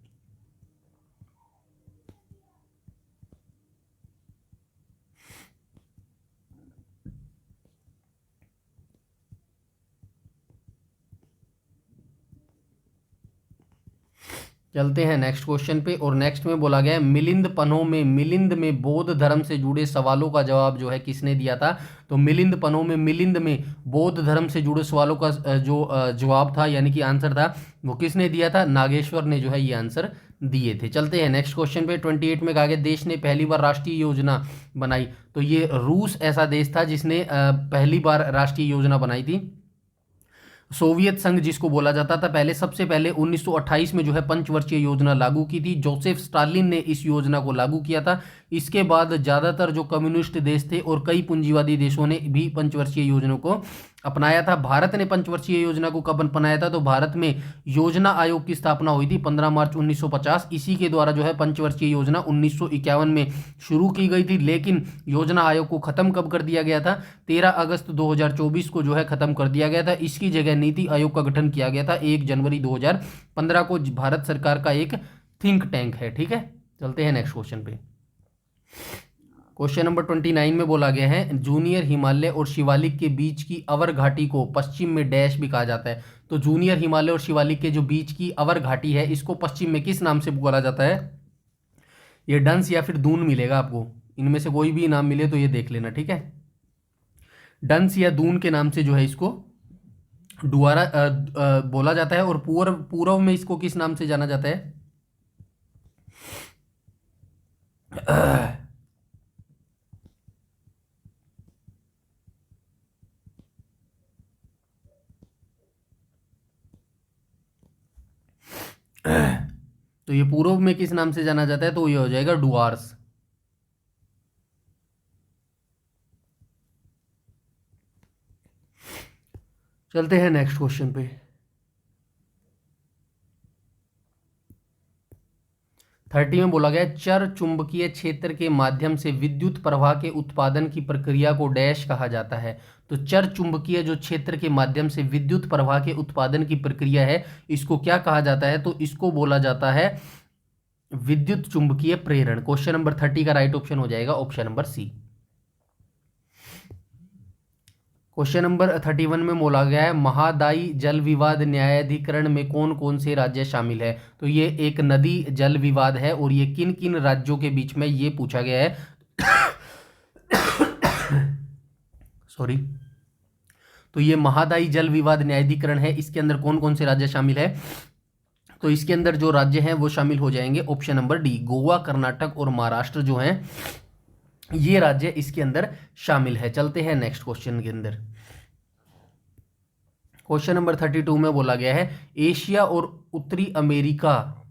चलते हैं नेक्स्ट क्वेश्चन पे, और नेक्स्ट में बोला गया है मिलिंद में बौद्ध धर्म से जुड़े सवालों का जवाब जो है किसने दिया था, तो मिलिंद में बौद्ध धर्म से जुड़े सवालों का जो जवाब था यानी कि आंसर था वो किसने दिया था, नागेश्वर ने जो है ये आंसर दिए थे। चलते हैं नेक्स्ट क्वेश्चन पे। 28 में कहा गया देश ने पहली बार राष्ट्रीय योजना बनाई, तो ये रूस ऐसा देश था जिसने पहली बार राष्ट्रीय योजना बनाई थी। सोवियत संघ जिसको बोला जाता था पहले, सबसे पहले 1928 में जो है पंचवर्षीय योजना लागू की थी। जोसेफ स्टालिन ने इस योजना को लागू किया था। इसके बाद ज़्यादातर जो कम्युनिस्ट देश थे और कई पूंजीवादी देशों ने भी पंचवर्षीय योजना को अपनाया था। भारत ने पंचवर्षीय योजना को कब अपनाया था, तो भारत में योजना आयोग की स्थापना हुई थी 15 मार्च 1950। इसी के द्वारा जो है पंचवर्षीय योजना 1951 में शुरू की गई थी, लेकिन योजना आयोग को खत्म कब कर दिया गया था, 13 अगस्त 2024 को जो है खत्म कर दिया गया था। इसकी जगह नीति आयोग का गठन किया गया था 1 जनवरी 2015 को। भारत सरकार का एक थिंक टैंक है, ठीक है। चलते हैं नेक्स्ट क्वेश्चन पे। क्वेश्चन नंबर 29 में बोला गया है जूनियर हिमालय और शिवालिक के बीच की अवर घाटी को पश्चिम में डैश भी कहा जाता है। तो जूनियर हिमालय और शिवालिक के जो बीच की अवर घाटी है इसको पश्चिम में किस नाम से पुकारा जाता है, ये डंस या फिर दून मिलेगा आपको, इनमें से कोई भी नाम मिले तो ये देख लेना, ठीक है। डंस या दून के नाम से जो है इसको डुआरा बोला जाता है। और पूर्व पूर्व में इसको किस नाम से जाना जाता है? तो ये पूर्व में किस नाम से जाना जाता है? तो ये हो जाएगा डुआर्स। चलते हैं नेक्स्ट क्वेश्चन पे। 30 में बोला गया चर चुंबकीय क्षेत्र के माध्यम से विद्युत प्रवाह के उत्पादन की प्रक्रिया को डैश कहा जाता है। तो चर चुंबकीय जो क्षेत्र के माध्यम से विद्युत प्रवाह के उत्पादन की प्रक्रिया है, इसको क्या कहा जाता है? तो इसको बोला जाता है विद्युत चुंबकीय प्रेरण। क्वेश्चन नंबर 30 का राइट ऑप्शन हो जाएगा option number C. Question number 31 में बोला गया है महादायी जल विवाद न्यायाधिकरण में कौन कौन से राज्य शामिल है? तो ये एक नदी जल विवाद है और ये किन किन राज्यों के बीच में ये पूछा गया है। सॉरी। तो ये महादायी जल विवाद न्यायाधिकरण है, इसके अंदर कौन कौन से राज्य शामिल है? तो इसके अंदर जो राज्य हैं वो शामिल हो जाएंगे option number D, Goa, Karnataka और महाराष्ट्र जो हैं ये राज्य इसके अंदर शामिल है। चलते हैं नेक्स्ट क्वेश्चन के अंदर। क्वेश्चन नंबर 32 में बोला गया है एशिया और उत्तरी अमेरिका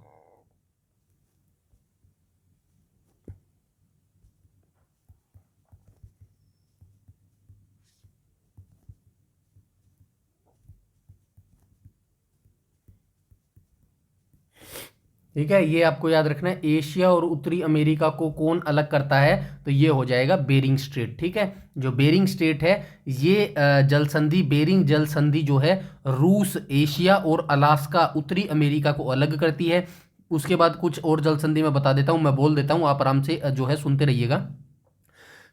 ठीक है, ये आपको याद रखना है। एशिया और उत्तरी अमेरिका को कौन अलग करता है? तो ये हो जाएगा बेरिंग स्ट्रेट। ठीक है, जो बेरिंग स्ट्रेट है ये जल संधि, बेरिंग जल संधि जो है रूस, एशिया और अलास्का उत्तरी अमेरिका को अलग करती है। उसके बाद कुछ और जल संधि मैं बता देता हूँ, मैं बोल देता हूँ, आप आराम से जो है सुनते रहिएगा।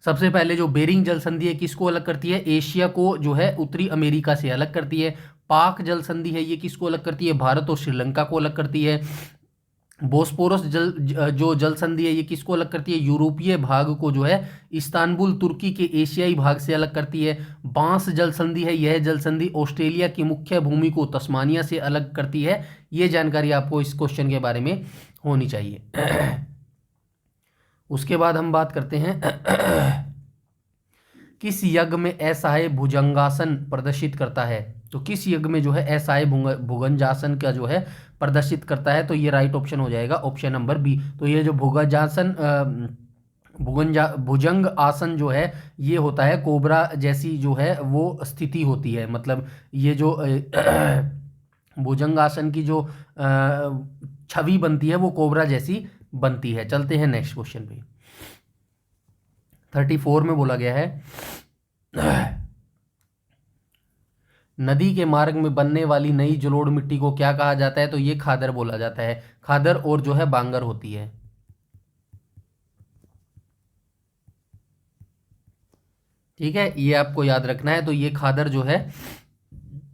सबसे पहले जो बेरिंग जल संधि है किसको अलग करती है? एशिया को जो है उत्तरी अमेरिका से अलग करती है। पाक जल संधि है ये किसको अलग करती है? भारत और श्रीलंका को अलग करती है। बोस्पोरस जो जल संधि है ये किसको अलग करती है? यूरोपीय भाग को जो है इस्तांबुल तुर्की के एशियाई भाग से अलग करती है। बांस जल संधि है, यह जल संधि ऑस्ट्रेलिया की मुख्य भूमि को तस्मानिया से अलग करती है। ये जानकारी आपको इस क्वेश्चन के बारे में होनी चाहिए। उसके बाद हम बात करते हैं किस यज्ञ में असहाय भुजंगासन प्रदर्शित करता है? तो किस यज्ञ में जो है असहाय भुजंगासन का जो है प्रदर्शित करता है? तो ये राइट ऑप्शन हो जाएगा ऑप्शन नंबर बी। तो ये जो भुजंग आसन जो है ये होता है कोबरा जैसी जो है वो स्थिति होती है। मतलब ये जो भुजंग आसन की जो छवि बनती है वो कोबरा जैसी बनती है। चलते हैं नेक्स्ट क्वेश्चन पे। 34 में बोला गया है नदी के मार्ग में बनने वाली नई जलोढ़ मिट्टी को क्या कहा जाता है? तो ये खादर बोला जाता है। खादर और जो है बांगर होती है। ठीक है, ये आपको याद रखना है। तो ये खादर जो है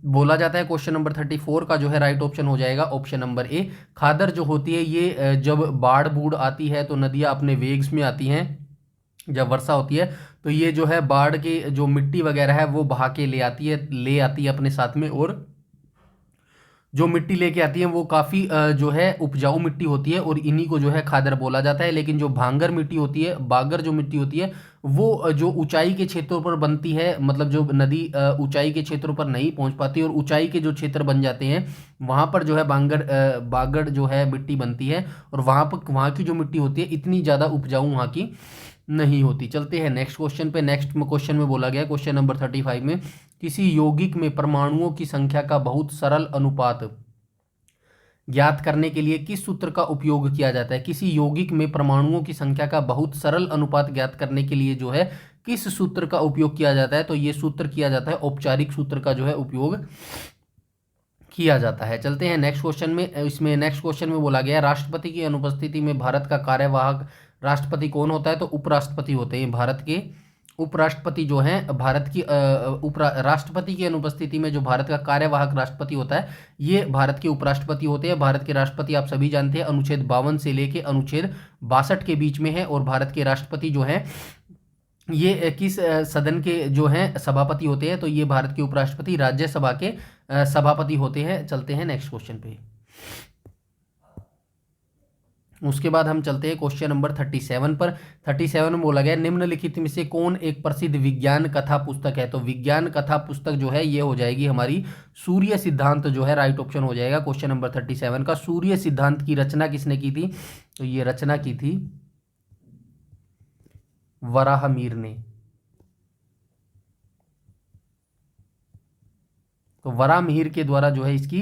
बोला जाता है। क्वेश्चन नंबर 34 का जो है राइट ऑप्शन हो जाएगा ऑप्शन नंबर ए। खादर जो होती है ये जब बाढ़ बूढ़ आती है तो नदियां अपने वेग में आती हैं, जब वर्षा होती है तो ये जो है बाढ़ की जो मिट्टी वगैरह है वो बहा के ले आती है अपने साथ में। और जो मिट्टी लेके आती है वो काफ़ी जो है उपजाऊ मिट्टी होती है और इन्हीं को जो है खादर बोला जाता है। लेकिन जो भांगर मिट्टी होती है, बागर जो मिट्टी होती है वो जो ऊंचाई के क्षेत्रों पर बनती है, मतलब जो नदी ऊंचाई के क्षेत्रों पर नहीं पहुंच पाती और ऊंचाई के जो क्षेत्र बन जाते हैं वहाँ पर जो है बागर जो है मिट्टी बनती है और वहाँ की जो मिट्टी होती है इतनी ज़्यादा उपजाऊ वहाँ की नहीं होती। चलते हैं नेक्स्ट क्वेश्चन पे। नेक्स्ट क्वेश्चन में बोला गया क्वेश्चन नंबर 35 में किसी यौगिक में परमाणुओं की संख्या का बहुत सरल अनुपात ज्ञात करने के लिए किस सूत्र का उपयोग किया जाता है? किसी यौगिक में परमाणुओं की संख्या का बहुत सरल अनुपात ज्ञात करने के लिए जो है किस सूत्र का उपयोग किया जाता है? तो ये सूत्र किया जाता है औपचारिक सूत्र का जो है उपयोग किया जाता है। चलते हैं नेक्स्ट क्वेश्चन में। इसमें नेक्स्ट क्वेश्चन में बोला गया राष्ट्रपति की अनुपस्थिति में भारत का कार्यवाहक राष्ट्रपति कौन होता है? तो उपराष्ट्रपति होते हैं। भारत के उपराष्ट्रपति जो हैं भारत की राष्ट्रपति की अनुपस्थिति में जो भारत का कार्यवाहक राष्ट्रपति होता है ये भारत के उपराष्ट्रपति होते हैं। भारत के राष्ट्रपति आप सभी जानते हैं अनुच्छेद 52 से लेके अनुच्छेद 62 के बीच में है और भारत के राष्ट्रपति जो हैं ये किस सदन के जो हैं सभापति होते हैं? तो ये भारत के उपराष्ट्रपति राज्यसभा के सभापति होते हैं। चलते हैं नेक्स्ट क्वेश्चन पे। उसके बाद हम चलते हैं क्वेश्चन नंबर 37 पर। 37 में बोला गया निम्नलिखित में से कौन एक प्रसिद्ध विज्ञान कथा पुस्तक है? तो विज्ञान कथा पुस्तक जो है ये हो जाएगी हमारी सूर्य सिद्धांत, जो है राइट ऑप्शन हो जाएगा क्वेश्चन नंबर 37 का। सूर्य सिद्धांत की रचना किसने की थी? तो ये रचना की थी वराहमिहिर ने। तो वराहमिहिर के द्वारा जो है इसकी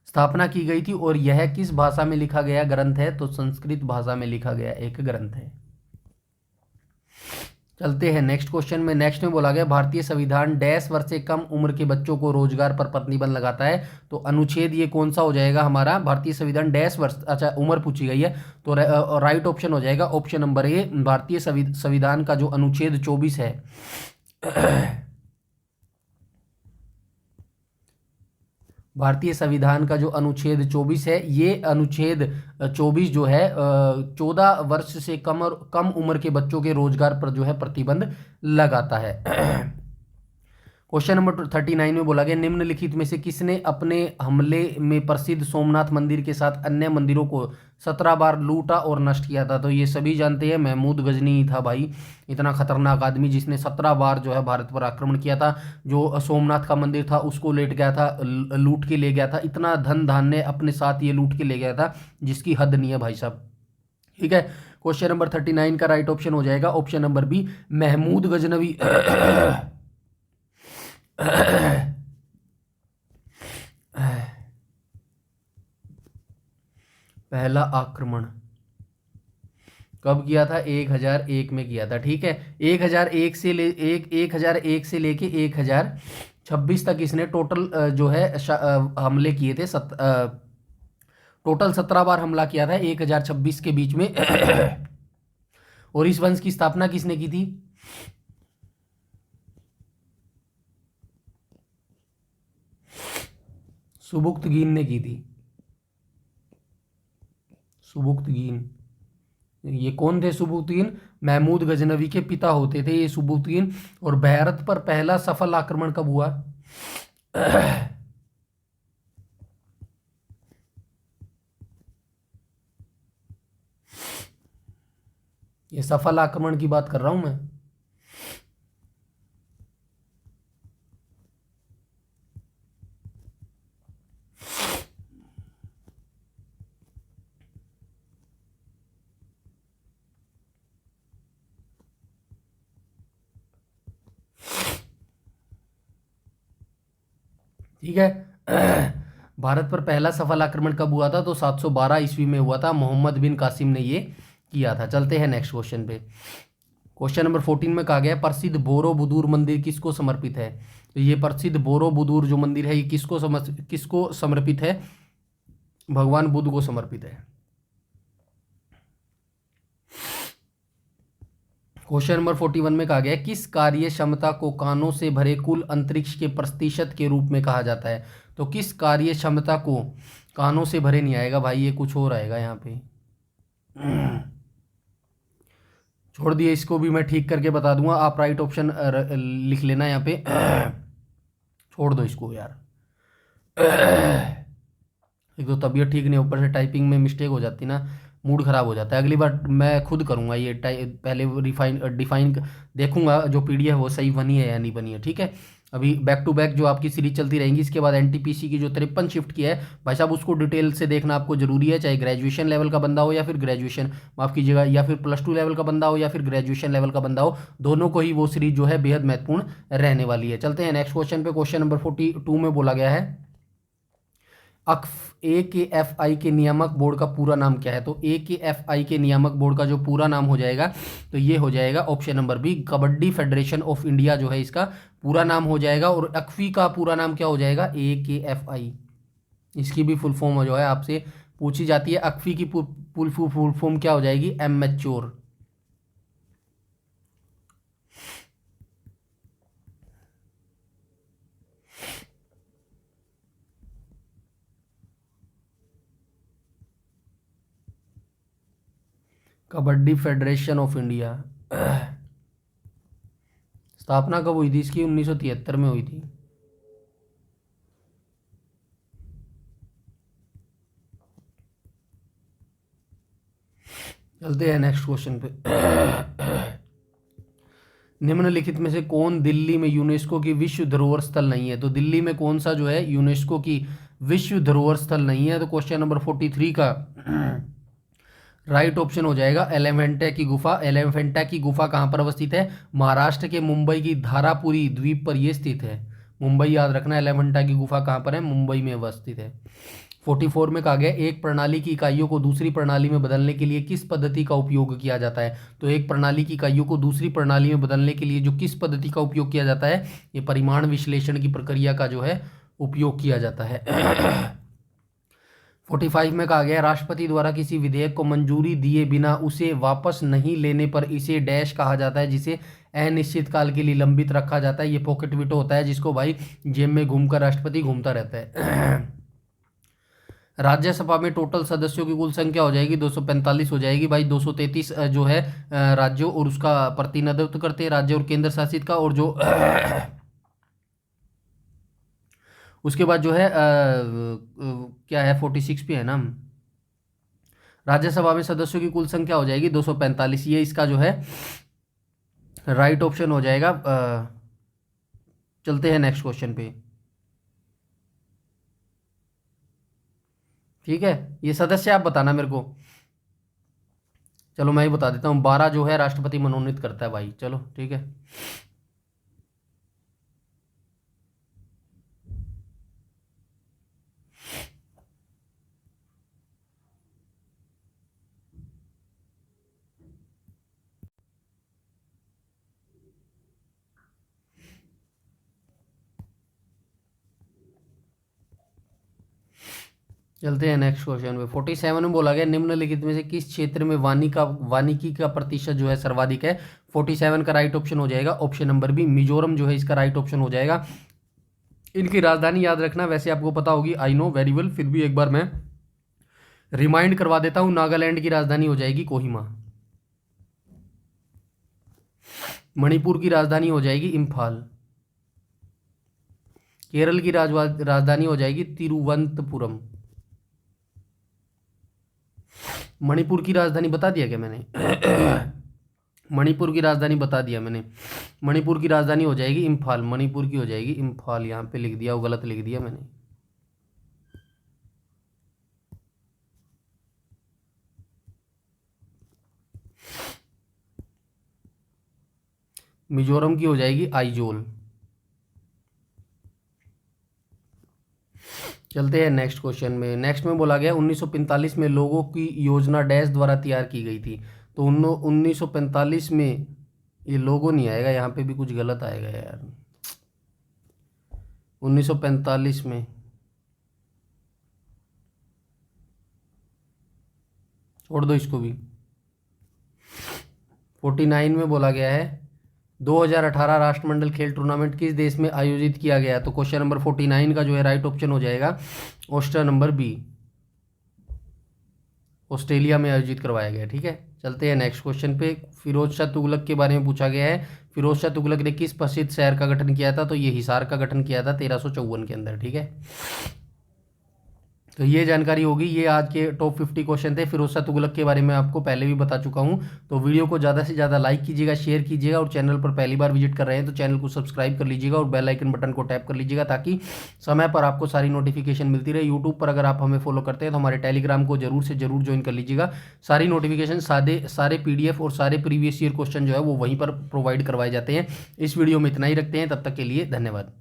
स्थापना की गई थी। और यह किस भाषा में लिखा गया ग्रंथ है? तो संस्कृत भाषा में लिखा गया एक ग्रंथ है। चलते हैं नेक्स्ट क्वेश्चन में। नेक्स्ट में बोला गया भारतीय संविधान डैश वर्ष से कम उम्र के बच्चों को रोजगार पर प्रतिबंध लगाता है। तो अनुच्छेद ये कौन सा हो जाएगा हमारा? भारतीय संविधान डैश वर्ष, अच्छा उम्र पूछी गई है तो राइट ऑप्शन हो जाएगा ऑप्शन नंबर ए। भारतीय संविधान का जो अनुच्छेद 24 है भारतीय संविधान का जो अनुच्छेद 24 है, ये अनुच्छेद 24 जो है 14 वर्ष से कम उम्र के बच्चों के रोजगार पर जो है प्रतिबंध लगाता है। क्वेश्चन नंबर 39 में बोला गया निम्नलिखित में से किसने अपने हमले में प्रसिद्ध सोमनाथ मंदिर के साथ अन्य मंदिरों को 17 बार लूटा और नष्ट किया था? तो ये सभी जानते हैं महमूद गजनी ही था भाई, इतना खतरनाक आदमी जिसने 17 बार जो है भारत पर आक्रमण किया था। जो सोमनाथ का मंदिर था उसको लेट गया था, लूट के ले गया था, इतना धन धान्य अपने साथ ये लूट के ले गया था जिसकी हद नहीं है भाई साहब। ठीक है, क्वेश्चन नंबर 39 का राइट ऑप्शन हो जाएगा option number B, Mahmud Ghaznavi. पहला आक्रमण कब किया था? 1001 में किया था। ठीक है, 1001 से 1001 से लेके 1026 तक इसने टोटल जो है हमले किए थे। टोटल 17 बार हमला किया था 1026 के बीच में। और इस वंश की स्थापना किसने की थी? सुबुक्तगीन ने की थी। सुबुक्तगीन, ये कौन थे सुबुक्तगीन? महमूद गजनवी के पिता होते थे ये सुबुक्तगीन। और भारत पर पहला सफल आक्रमण कब हुआ? ये सफल आक्रमण की बात कर रहा हूं मैं। ठीक है, भारत पर पहला सफल आक्रमण कब हुआ था? तो 712 ईस्वी में हुआ था, मोहम्मद बिन कासिम ने ये किया था। चलते हैं नेक्स्ट क्वेश्चन पे। क्वेश्चन नंबर 14 में कहा गया प्रसिद्ध बोरोबुदूर मंदिर किसको समर्पित है? तो ये प्रसिद्ध बोरोबुदूर जो मंदिर है ये किसको समर्पित है? भगवान बुद्ध को समर्पित है। क्वेश्चन नंबर 41 में कहा गया किस कार्य क्षमता को कानों से भरे कुल अंतरिक्ष के प्रतिशत के रूप में कहा जाता है? तो किस कार्य क्षमता को कानों से भरे नहीं आएगा भाई, ये कुछ और आएगा यहाँ पे। छोड़ दिए, इसको भी मैं ठीक करके बता दूंगा, आप राइट ऑप्शन लिख लेना यहाँ पे। छोड़ दो इसको यार। एक तो तबीयत ठीक नहीं, ऊपर से टाइपिंग में मिस्टेक हो जाती ना, मूड खराब हो जाता है। अगली बार मैं खुद करूँगा ये पहले डिफाइन देखूंगा जो पीडीएफ वो सही बनी है या नहीं बनी है। ठीक है, अभी बैक टू बैक जो आपकी सीरीज चलती रहेंगी। इसके बाद एनटीपीसी की जो 53 शिफ्ट की है भाई साहब, उसको डिटेल से देखना आपको जरूरी है, चाहे ग्रेजुएशन लेवल का बंदा हो या फिर ग्रेजुएशन माफ़ कीजिएगा या फिर +2 लेवल का बंदा हो या फिर ग्रेजुएशन लेवल का बंदा हो, दोनों को ही वो सीरीज जो है बेहद महत्वपूर्ण रहने वाली है। चलते हैं नेक्स्ट क्वेश्चन पे। क्वेश्चन नंबर 42 में बोला गया है AKFI के नियामक बोर्ड का पूरा नाम क्या है? तो AKFI के नियामक बोर्ड का जो पूरा नाम हो जाएगा तो ये हो जाएगा option number B, Kabaddi federation of India जो है इसका पूरा नाम हो जाएगा। और अक्फी का पूरा नाम क्या हो जाएगा? AKFI। इसकी भी फुल फॉर्म जो है आपसे पूछी जाती है, अक्फी की फुल फॉर्म क्या हो जाएगी? Amateur. Kabaddi federation of India स्थापना कब हुई थी इसकी? 1973 में हुई थी। चलते हैं नेक्स्ट क्वेश्चन पे। निम्नलिखित में से कौन दिल्ली में यूनेस्को की विश्व धरोहर स्थल नहीं है? तो दिल्ली में कौन सा जो है यूनेस्को की विश्व धरोहर स्थल नहीं है? तो क्वेश्चन नंबर 43 का राइट ऑप्शन हो जाएगा एलिफेंटा की गुफा। एलिफेंटा की गुफा कहाँ पर अवस्थित है? महाराष्ट्र के मुंबई की धारापुरी द्वीप पर यह स्थित है। मुंबई याद रखना, एलिफेंटा की गुफा कहाँ पर है? मुंबई में अवस्थित है। 44 में कहा गया एक प्रणाली की इकाइयों को दूसरी प्रणाली में बदलने के लिए किस पद्धति का उपयोग किया जाता है? तो एक प्रणाली की इकाइयों को दूसरी प्रणाली में बदलने के लिए जो किस पद्धति का उपयोग किया जाता है? ये परिमाण विश्लेषण की प्रक्रिया का जो है उपयोग किया जाता है। 45 में कहा गया राष्ट्रपति द्वारा किसी विधेयक को मंजूरी दिए बिना उसे वापस नहीं लेने पर इसे डैश कहा जाता है, जिसे अनिश्चित काल के लिए लंबित रखा जाता है। ये पॉकेट वीटो होता है, जिसको भाई जेब में घूमकर राष्ट्रपति घूमता रहता है। राज्यसभा में टोटल सदस्यों की कुल संख्या हो जाएगी 245 हो जाएगी भाई। 233 जो है राज्यों और उसका प्रतिनिधित्व करते हैं, राज्य और केंद्र शासित का, और जो उसके बाद जो है क्या है 46 पे है ना। राज्यसभा में सदस्यों की कुल संख्या हो जाएगी 245। ये इसका जो है राइट ऑप्शन हो जाएगा। चलते हैं नेक्स्ट क्वेश्चन पे। ठीक है, ये सदस्य आप बताना मेरे को। चलो मैं ही बता देता हूँ, 12 जो है राष्ट्रपति मनोनीत करता है भाई। चलो ठीक है। चलते हैं नेक्स्ट क्वेश्चन पे। 47 में बोला गया निम्नलिखित में से किस क्षेत्र में वानिकी का प्रतिशत जो है सर्वाधिक है? 47 का राइट ऑप्शन हो जाएगा ऑप्शन नंबर बी, मिजोरम जो है इसका राइट ऑप्शन हो जाएगा। इनकी राजधानी याद रखना, वैसे आपको पता होगी, आई नो वेरी वेल, फिर भी एक बार मैं रिमाइंड करवा देता हूं। नागालैंड की राजधानी हो जाएगी कोहिमा। मणिपुर की राजधानी हो जाएगी इम्फाल। केरल की राजधानी हो जाएगी तिरुवनंतपुरम। मणिपुर की राजधानी बता दिया क्या मैंने? मणिपुर की राजधानी बता दिया मैंने। मणिपुर की राजधानी हो जाएगी इम्फाल। मणिपुर की हो जाएगी इम्फाल। यहाँ पे लिख दिया, वो गलत लिख दिया मैंने। मिजोरम की हो जाएगी आइजोल। चलते हैं नेक्स्ट क्वेश्चन में। नेक्स्ट में बोला गया 1945 में लोगों की योजना डैश द्वारा तैयार की गई थी। तो 1945 में ये लोगो नहीं आएगा, यहाँ पे भी कुछ गलत आएगा यार। 1945 में छोड़ दो इसको भी। 49 में बोला गया है 2018 राष्ट्रमंडल खेल टूर्नामेंट किस देश में आयोजित किया गया? तो क्वेश्चन नंबर 49 का जो है राइट ऑप्शन हो जाएगा ऑप्शन नंबर बी, ऑस्ट्रेलिया में आयोजित करवाया गया। ठीक है, चलते हैं नेक्स्ट क्वेश्चन पे। फिरोज शाह तुगलक के बारे में पूछा गया है। फिरोज शाह तुगलक ने किस प्रसिद्ध शहर का गठन किया था? तो ये हिसार का गठन किया था 1354 के अंदर। ठीक है, तो ये जानकारी होगी। ये आज के टॉप 50 क्वेश्चन थे। फिरोज शाह तुगलक के बारे में आपको पहले भी बता चुका हूँ। तो वीडियो को ज़्यादा से ज़्यादा लाइक कीजिएगा, शेयर कीजिएगा, और चैनल पर पहली बार विजिट कर रहे हैं तो चैनल को सब्सक्राइब कर लीजिएगा और बेल आइकन बटन को टैप कर लीजिएगा, ताकि समय पर आपको सारी नोटिफिकेशन मिलती रहे। यूट्यूब पर अगर आप हमें फॉलो करते हैं तो हमारे टेलीग्राम को जरूर से जरूर ज्वाइन कर लीजिएगा। सारी नोटिफिकेशन सारे PDF और सारे प्रीवियस ईयर क्वेश्चन जो है वो वहीं पर प्रोवाइड करवाए जाते हैं। इस वीडियो में इतना ही रखते हैं, तब तक के लिए धन्यवाद।